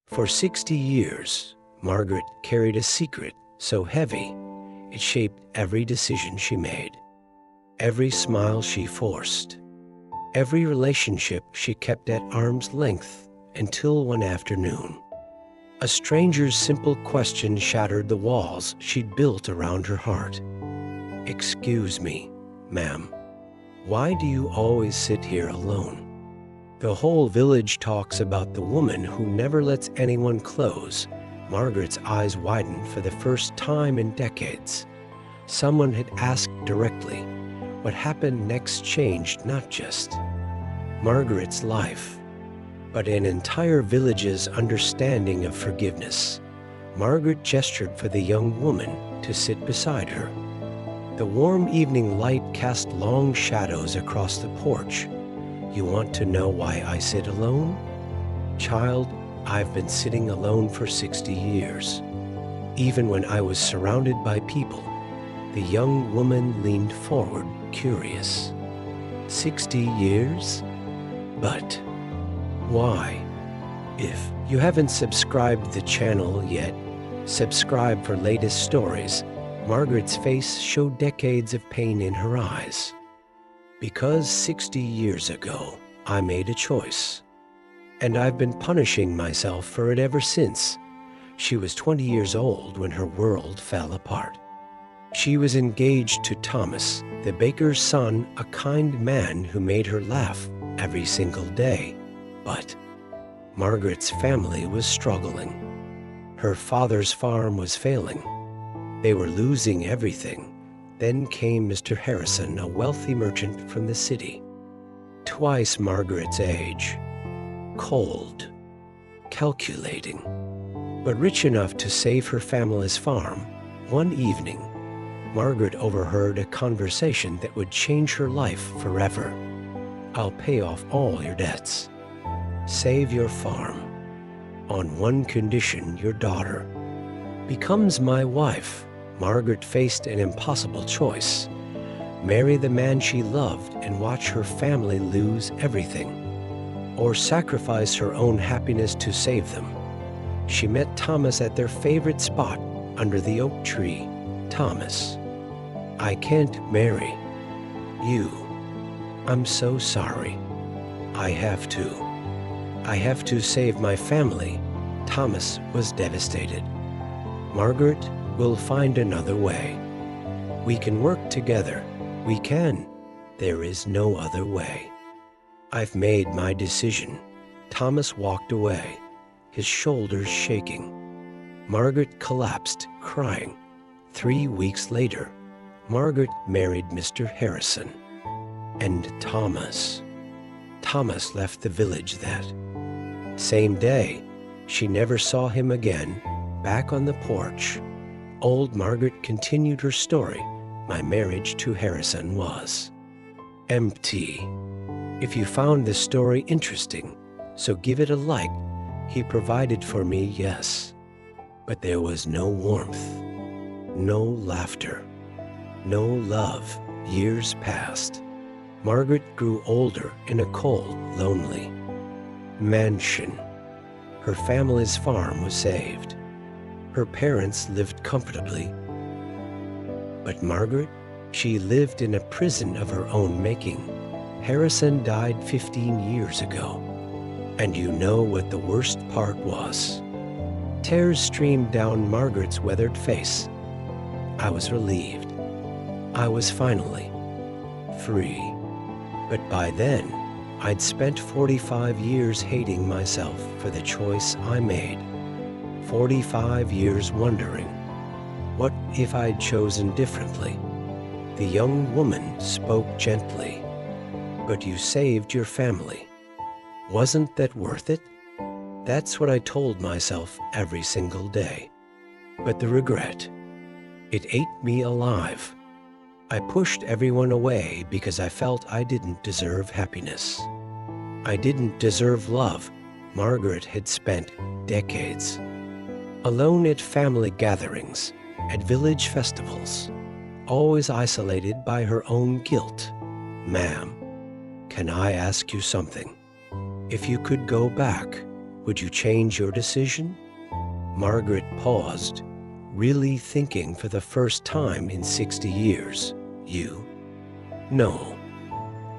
For 60 years, Margaret carried a secret so heavy it shaped every decision she made, every smile she forced, every relationship she kept at arm's length until one afternoon, a stranger's simple question shattered the walls she'd built around her heart. "Excuse me, ma'am, why do you always sit here alone?" The whole village talks about the woman who never lets anyone close. Margaret's eyes widened for the first time in decades. Someone had asked directly. What happened next changed not just Margaret's life, but an entire village's understanding of forgiveness. Margaret gestured for the young woman to sit beside her. The warm evening light cast long shadows across the porch. "You want to know why I sit alone? Child, I've been sitting alone for 60 years. Even when I was surrounded by people." The young woman leaned forward, curious. 60 years? But why? If you haven't subscribed to the channel yet, subscribe for latest stories. Margaret's face showed decades of pain in her eyes. "Because 60 years ago, I made a choice, and I've been punishing myself for it ever since." She was 20 years old when her world fell apart. She was engaged to Thomas, the baker's son, a kind man who made her laugh every single day. But Margaret's family was struggling. Her father's farm was failing. They were losing everything. Then came Mr. Harrison, a wealthy merchant from the city. Twice Margaret's age. Cold, calculating, but rich enough to save her family's farm. One evening, Margaret overheard a conversation that would change her life forever. "I'll pay off all your debts. Save your farm. On one condition, your daughter becomes my wife." Margaret faced an impossible choice: marry the man she loved and watch her family lose everything, or sacrifice her own happiness to save them. She met Thomas at their favorite spot under the oak tree. "Thomas, I can't marry you. I'm so sorry. I have to save my family." Thomas was devastated. "Margaret, we'll find another way. We can work together. We can. There is no other way. I've made my decision." Thomas walked away, his shoulders shaking. Margaret collapsed, crying. 3 weeks later, Margaret married Mr. Harrison. And Thomas left the village that same day. She never saw him again. Back on the porch, old Margaret continued her story. "My marriage to Harrison was empty." If you found this story interesting, so give it a like. He provided for me, yes, but there was no warmth, no laughter, no love. Years passed. Margaret grew older in a cold, lonely mansion. Her family's farm was saved. Her parents lived comfortably. But Margaret, she lived in a prison of her own making. Harrison died 15 years ago. And you know what the worst part was? Tears streamed down Margaret's weathered face. I was relieved. I was finally free. But by then, I'd spent 45 years hating myself for the choice I made. 45 years wondering, what if I'd chosen differently? The young woman spoke gently. "But you saved your family. Wasn't that worth it?" That's what I told myself every single day. But the regret, it ate me alive. I pushed everyone away because I felt I didn't deserve happiness. I didn't deserve love. Margaret had spent decades alone at family gatherings, at village festivals, always isolated by her own guilt. "Ma'am, can I ask you something? If you could go back, Would you change your decision? Margaret paused, really thinking for the first time in 60 years. You? No.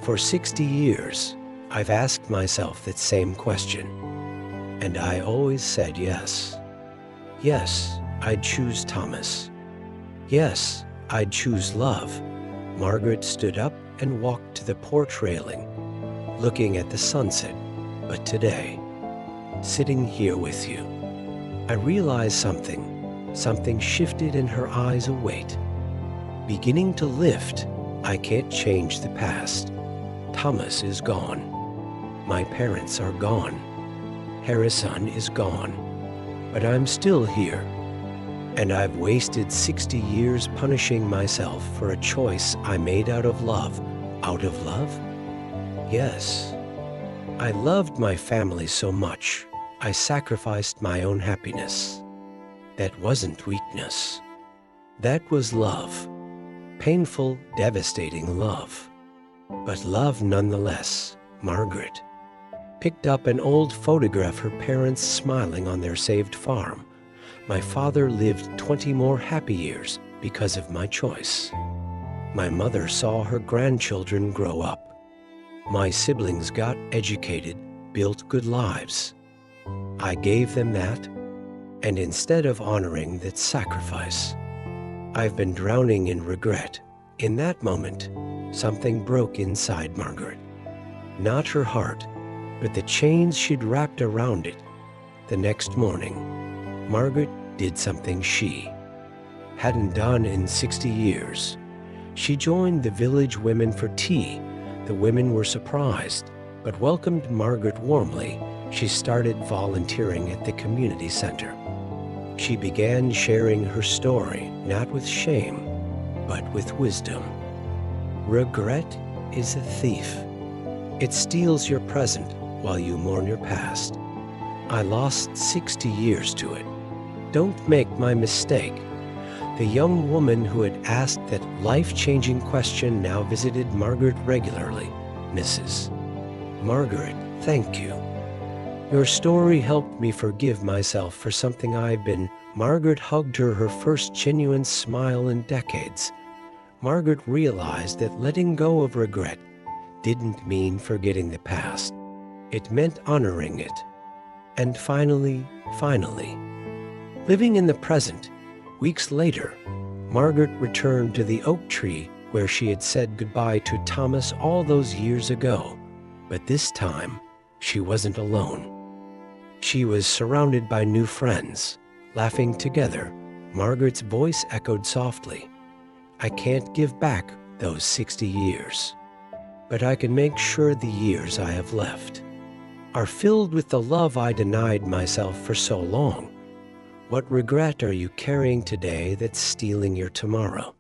For 60 years, I've asked myself that same question, and I always said yes. Yes, I'd choose Thomas. Yes, I'd choose love. Margaret stood up and walked to the porch railing, looking at the sunset. But today, sitting here with you, I realized something. Something shifted in her eyes, a weight beginning to lift. I can't change the past. Thomas is gone. My parents are gone. Harrison is gone. But I'm still here. And I've wasted 60 years punishing myself for a choice I made out of love. Out of love? Yes. I loved my family so much, I sacrificed my own happiness. That wasn't weakness. That was love. Painful, devastating love. But love nonetheless. Margaret picked up an old photograph, her parents smiling on their saved farm. My father lived 20 more happy years because of my choice. My mother saw her grandchildren grow up. My siblings got educated, built good lives. I gave them that, and instead of honoring that sacrifice, I've been drowning in regret. In that moment, something broke inside Margaret. Not her heart, but the chains she'd wrapped around it. The next morning, Margaret did something she hadn't done in 60 years. She joined the village women for tea. The women were surprised, but welcomed Margaret warmly. She started volunteering at the community center. She began sharing her story, not with shame, but with wisdom. Regret is a thief. It steals your present while you mourn your past. I lost 60 years to it. Don't make my mistake. The young woman who had asked that life-changing question now visited Margaret regularly. Mrs. Margaret, thank you. Your story helped me forgive myself for something I've been. Margaret hugged her first genuine smile in decades. Margaret realized that letting go of regret didn't mean forgetting the past. It meant honoring it. And finally, living in the present. Weeks later, Margaret returned to the oak tree where she had said goodbye to Thomas all those years ago. But this time, she wasn't alone. She was surrounded by new friends, laughing together. Margaret's voice echoed softly. I can't give back those 60 years, but I can make sure the years I have left are filled with the love I denied myself for so long. What regret are you carrying today that's stealing your tomorrow?